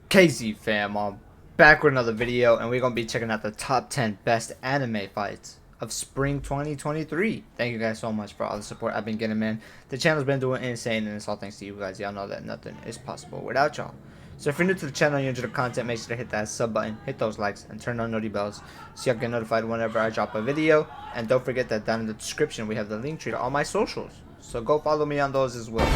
KZ fam, I'm back with another video, and we're gonna be checking out the top 10 best anime fights of spring 2023. Thank you guys so much for all the support I've been getting, man. The channel's been doing insane, and it's all thanks to you guys. Y'all know that nothing is possible without y'all. So if you're new to the channel and you enjoy the content, make sure to hit that sub button, hit those likes, and turn on noti bells so y'all get notified whenever I drop a video. And don't forget that down in the description we have the link tree to all my socials, so go follow me on those as well.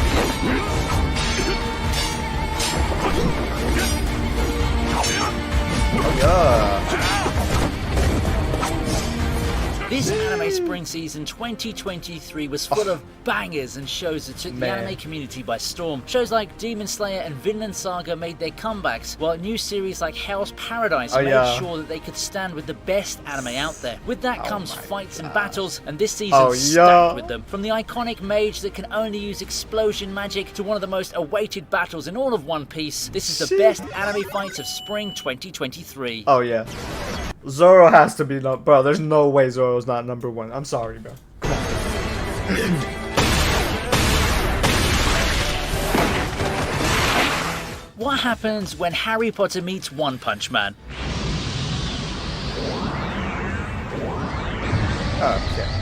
Oh yeah. This anime spring season 2023 was full of bangers and shows that took the anime community by storm. Shows like Demon Slayer and Vinland Saga made their comebacks, while new series like Hell's Paradise made sure that they could stand with the best anime out there. With that comes fights and battles, and this season's stacked with them. From the iconic mage that can only use explosion magic to one of the most awaited battles in all of One Piece, this is the best anime fights of spring 2023. Oh yeah. Zoro has to be bro. There's no way Zoro's not number one. I'm sorry, bro. What happens when Harry Potter meets One Punch Man? Okay.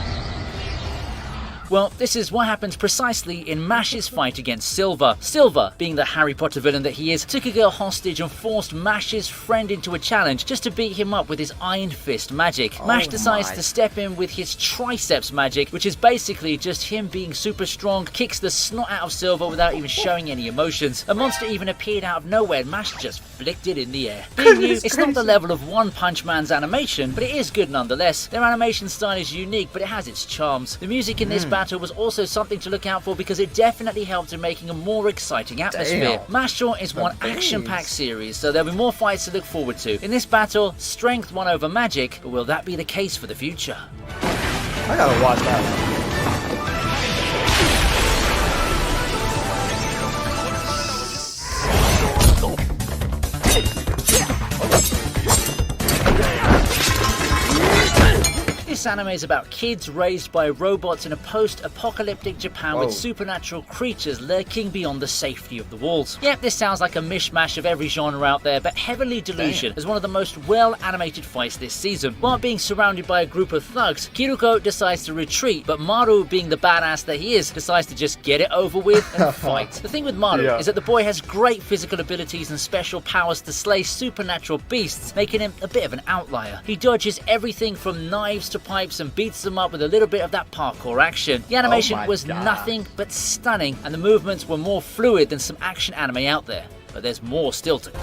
Well, this is what happens precisely in Mash's fight against Silver. Silver, being the Harry Potter villain that he is, took a girl hostage and forced Mash's friend into a challenge just to beat him up with his Iron Fist magic. Mash decides to step in with his Triceps magic, which is basically just him being super strong, kicks the snot out of Silver without even showing any emotions. A monster even appeared out of nowhere and Mash just flicked it in the air. Being new, it's not the level of One Punch Man's animation, but it is good nonetheless. Their animation style is unique, but it has its charms. The music in this battle was also something to look out for because it definitely helped in making a more exciting atmosphere. Mash is one action-packed series, so there'll be more fights to look forward to. In this battle, strength won over magic, but will that be the case for the future? I gotta watch that one. This anime is about kids raised by robots in a post-apocalyptic Japan with supernatural creatures lurking beyond the safety of the walls. Yep, this sounds like a mishmash of every genre out there, but Heavenly Delusion is one of the most well-animated fights this season. While being surrounded by a group of thugs, Kiruko decides to retreat, but Maru, being the badass that he is, decides to just get it over with and fight. The thing with Maru is that the boy has great physical abilities and special powers to slay supernatural beasts, making him a bit of an outlier. He dodges everything from knives to pipes and beats them up with a little bit of that parkour action. The animation was nothing but stunning, and the movements were more fluid than some action anime out there. But there's more still to come.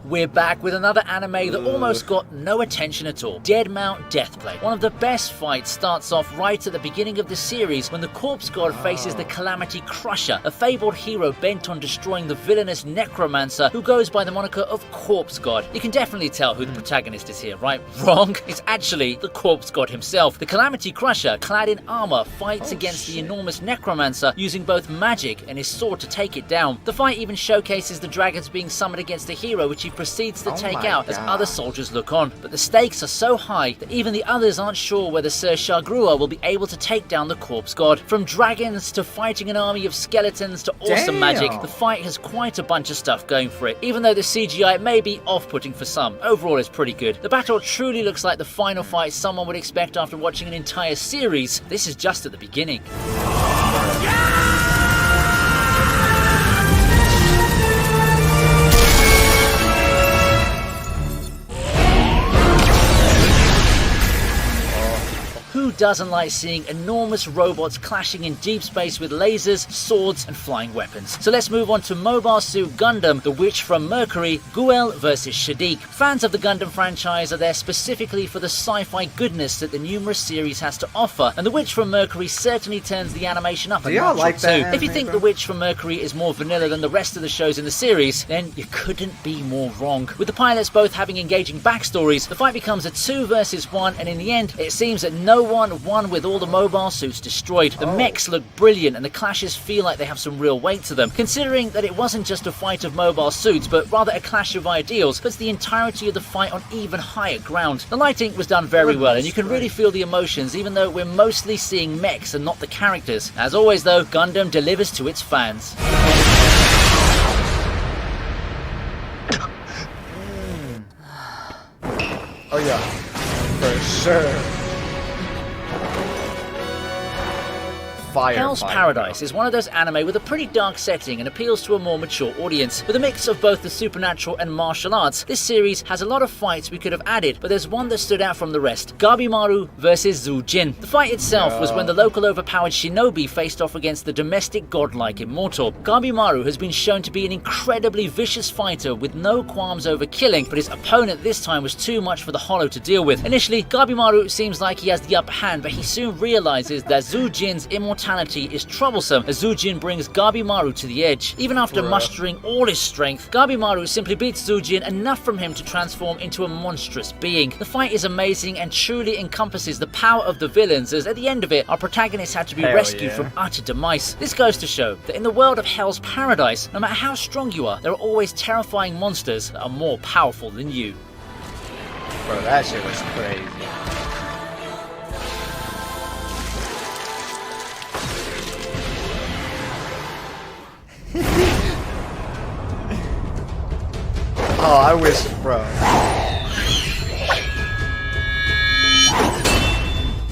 We're back with another anime that almost got no attention at all. Dead Mount Deathblade. One of the best fights starts off right at the beginning of the series when the Corpse God faces the Calamity Crusher, a fabled hero bent on destroying the villainous necromancer who goes by the moniker of Corpse God. You can definitely tell who the protagonist is here, right? Wrong. It's actually the Corpse God himself. The Calamity Crusher, clad in armor, fights against the enormous necromancer using both magic and his sword to take it down. The fight even showcases the dragons being summoned against the hero, which he proceeds to take out as other soldiers look on. But the stakes are so high that even the others aren't sure whether Sir Shagrua will be able to take down the Corpse God. From dragons to fighting an army of skeletons to awesome magic, the fight has quite a bunch of stuff going for it. Even though the CGI may be off-putting for some, overall it's pretty good. The battle truly looks like the final fight someone would expect after watching an entire series. This is just at the beginning. Who doesn't like seeing enormous robots clashing in deep space with lasers, swords, and flying weapons? So let's move on to Mobile Suit Gundam, The Witch from Mercury, Guel vs Shaddiq. Fans of the Gundam franchise are there specifically for the sci-fi goodness that the numerous series has to offer, and The Witch from Mercury certainly turns the animation up a notch or two. If you think The Witch from Mercury is more vanilla than the rest of the shows in the series, then you couldn't be more wrong. With the pilots both having engaging backstories, the fight becomes a 2 versus 1, and in the end, it seems that no everyone won with all the mobile suits destroyed. The mechs look brilliant and the clashes feel like they have some real weight to them. Considering that it wasn't just a fight of mobile suits, but rather a clash of ideals, puts the entirety of the fight on even higher ground. The lighting was done very well, and you can really feel the emotions even though we're mostly seeing mechs and not the characters. As always though, Gundam delivers to its fans. Oh yeah, for sure. Hell's Paradise is one of those anime with a pretty dark setting and appeals to a more mature audience. With a mix of both the supernatural and martial arts, this series has a lot of fights we could have added, but there's one that stood out from the rest. Gabimaru vs Zujin. The fight itself was when the local overpowered shinobi faced off against the domestic godlike immortal. Gabimaru has been shown to be an incredibly vicious fighter with no qualms over killing, but his opponent this time was too much for the Hollow to deal with. Initially, Gabimaru seems like he has the upper hand, but he soon realizes that Zujin's immortality is troublesome as Zujin brings Gabimaru to the edge. Even after mustering all his strength, Gabimaru simply beats Zujin enough from him to transform into a monstrous being. The fight is amazing and truly encompasses the power of the villains, as at the end of it, our protagonist had to be rescued from utter demise. This goes to show that in the world of Hell's Paradise, no matter how strong you are, there are always terrifying monsters that are more powerful than you. Bro, that shit was crazy. Oh, I wish, bro.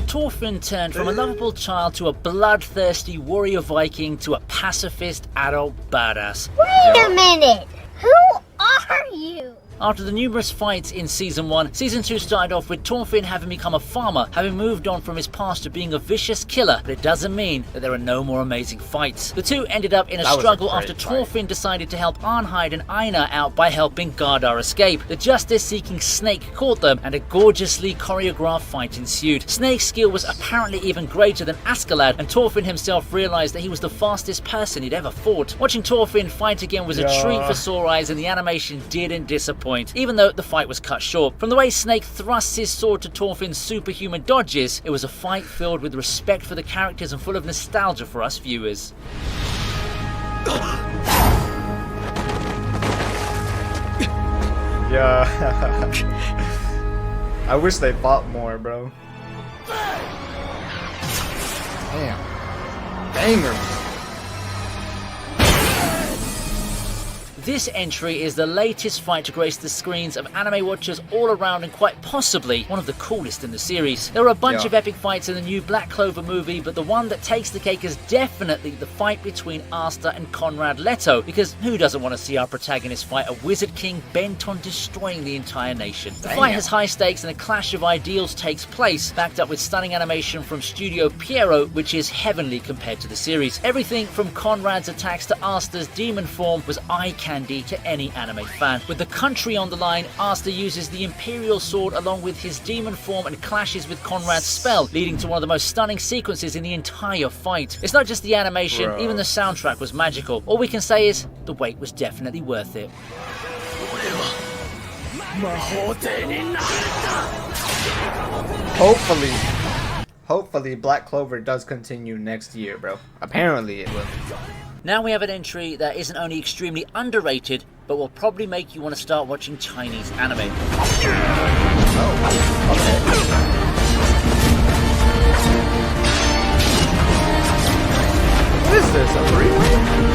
Thorfinn turned from a lovable child to a bloodthirsty warrior Viking to a pacifist adult badass. Wait a minute! Who are you? After the numerous fights in Season 1, Season 2 started off with Thorfinn having become a farmer, having moved on from his past to being a vicious killer, but it doesn't mean that there are no more amazing fights. The two ended up in a struggle after Thorfinn decided to help Arnheid and Einar out by helping Gardar escape. The justice-seeking Snake caught them, and a gorgeously choreographed fight ensued. Snake's skill was apparently even greater than Askeladd, and Thorfinn himself realized that he was the fastest person he'd ever fought. Watching Thorfinn fight again was a treat for sore eyes, and the animation didn't disappoint, even though the fight was cut short. From the way Snake thrusts his sword to Thorfinn's superhuman dodges, it was a fight filled with respect for the characters and full of nostalgia for us viewers. Yeah. I wish they fought more, bro. Damn. Banger. This entry is the latest fight to grace the screens of anime watchers all around, and quite possibly one of the coolest in the series. There are a bunch of epic fights in the new Black Clover movie, but the one that takes the cake is definitely the fight between Asta and Conrad Leto, because who doesn't want to see our protagonist fight a wizard king bent on destroying the entire nation? The fight has high stakes and a clash of ideals takes place, backed up with stunning animation from Studio Pierrot, which is heavenly compared to the series. Everything from Conrad's attacks to Asta's demon form was eye-candy to any anime fan. With the country on the line, Asta uses the Imperial Sword along with his demon form and clashes with Conrad's spell, leading to one of the most stunning sequences in the entire fight. It's not just the animation, even the soundtrack was magical. All we can say is, the wait was definitely worth it. Hopefully Black Clover does continue next year, bro. Apparently it will. Now we have an entry that isn't only extremely underrated, but will probably make you want to start watching Chinese anime. What is this, a remake?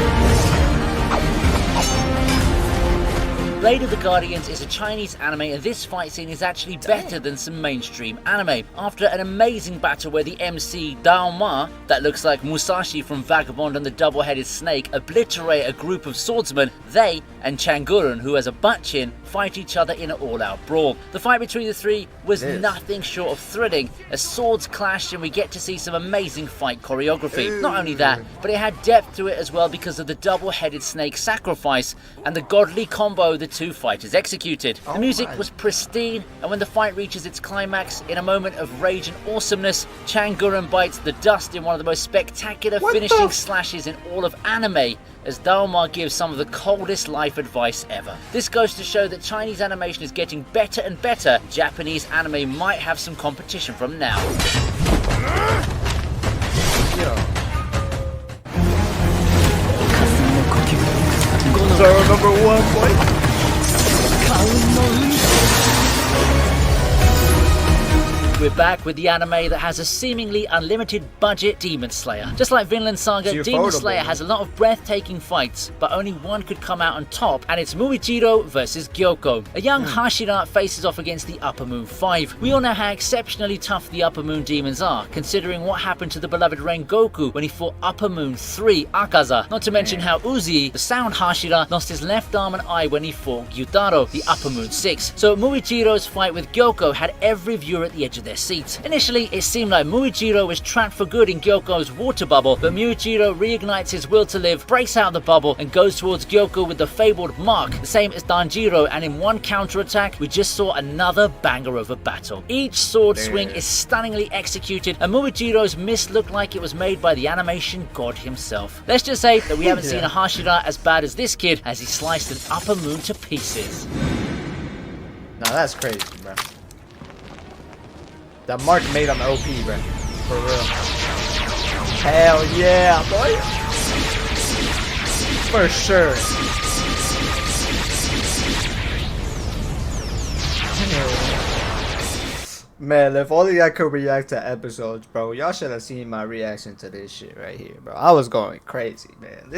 Blade of the Guardians is a Chinese anime, and this fight scene is actually better than some mainstream anime. After an amazing battle where the MC Dao Ma, that looks like Musashi from Vagabond and the Double-Headed Snake, obliterate a group of swordsmen, they and Changurun, who has a butt chin, fight each other in an all-out brawl. The fight between the three was nothing short of thrilling, as swords clashed and we get to see some amazing fight choreography. Not only that, but it had depth to it as well because of the Double-Headed Snake sacrifice and the godly combo the two fighters executed. The music was pristine, and when the fight reaches its climax, in a moment of rage and awesomeness, Changurun bites the dust in one of the most spectacular finishing slashes in all of anime, as Daoma gives some of the coldest life advice ever. This goes to show that Chinese animation is getting better and better. Japanese anime might have some competition from now. Yo. Zoro #1, boy. We're back with the anime that has a seemingly unlimited budget Demon Slayer. Just like Vinland Saga, It's Demon affordable, Slayer man. has a lot of breathtaking fights, but only one could come out on top, and it's Muichiro versus Gyoko. A young Hashira faces off against the Upper Moon 5. We all know how exceptionally tough the Upper Moon demons are, considering what happened to the beloved Rengoku when he fought Upper Moon 3 Akaza. Not to mention how Uzi, the sound Hashira, lost his left arm and eye when he fought Gyutaro, the Upper Moon 6. So Muichiro's fight with Gyoko had every viewer at the edge of their seats. Initially, it seemed like Muichiro was trapped for good in Gyoko's water bubble, but Muichiro reignites his will to live, breaks out of the bubble, and goes towards Gyoko with the fabled mark, the same as Danjiro, and in one counterattack, we just saw another banger of a battle. Each sword swing is stunningly executed, and Muichiro's miss looked like it was made by the animation god himself. Let's just say that we haven't seen a Hashira as bad as this kid as he sliced an Upper Moon to pieces. Now that's crazy, bro. That mark made him OP, bro. For real. Hell yeah, boy. For sure. Man, if only I could react to episodes, bro. Y'all should have seen my reaction to this shit right here, bro. I was going crazy, man.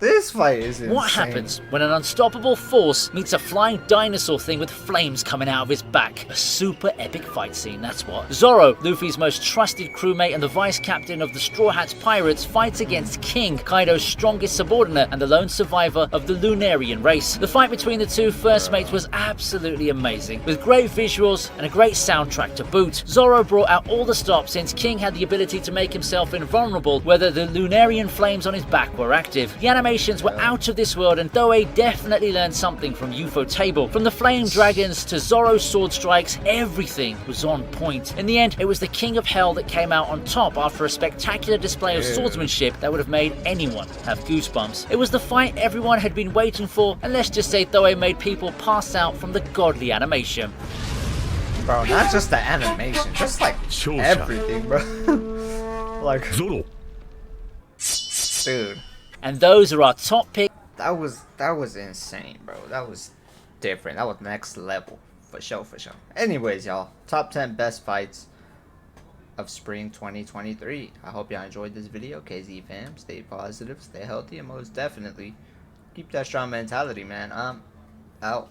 This fight is insane. What happens when an unstoppable force meets a flying dinosaur thing with flames coming out of his back? A super epic fight scene, that's what. Zoro, Luffy's most trusted crewmate and the vice captain of the Straw Hats Pirates, fights against King, Kaido's strongest subordinate and the lone survivor of the Lunarian race. The fight between the two first mates was absolutely amazing, with great visuals and a great soundtrack to boot. Zoro brought out all the stops since King had the ability to make himself invulnerable whether the Lunarian flames on his back were active. The animations were out of this world, and Doei definitely learned something from Ufotable. From the flame dragons to Zoro's sword strikes, everything was on point. In the end, it was the King of Hell that came out on top after a spectacular display of swordsmanship that would have made anyone have goosebumps. It was the fight everyone had been waiting for, and let's just say Doei made people pass out from the godly animation. Bro, not just the animation, just like everything, bro. Like, Zoro. dude. And those are our top picks. That was insane, bro. That was different. That was next level. For sure, for sure. Anyways, y'all. Top 10 best fights of spring 2023. I hope y'all enjoyed this video. KZ fam, stay positive, stay healthy, and most definitely keep that strong mentality, man. I'm out.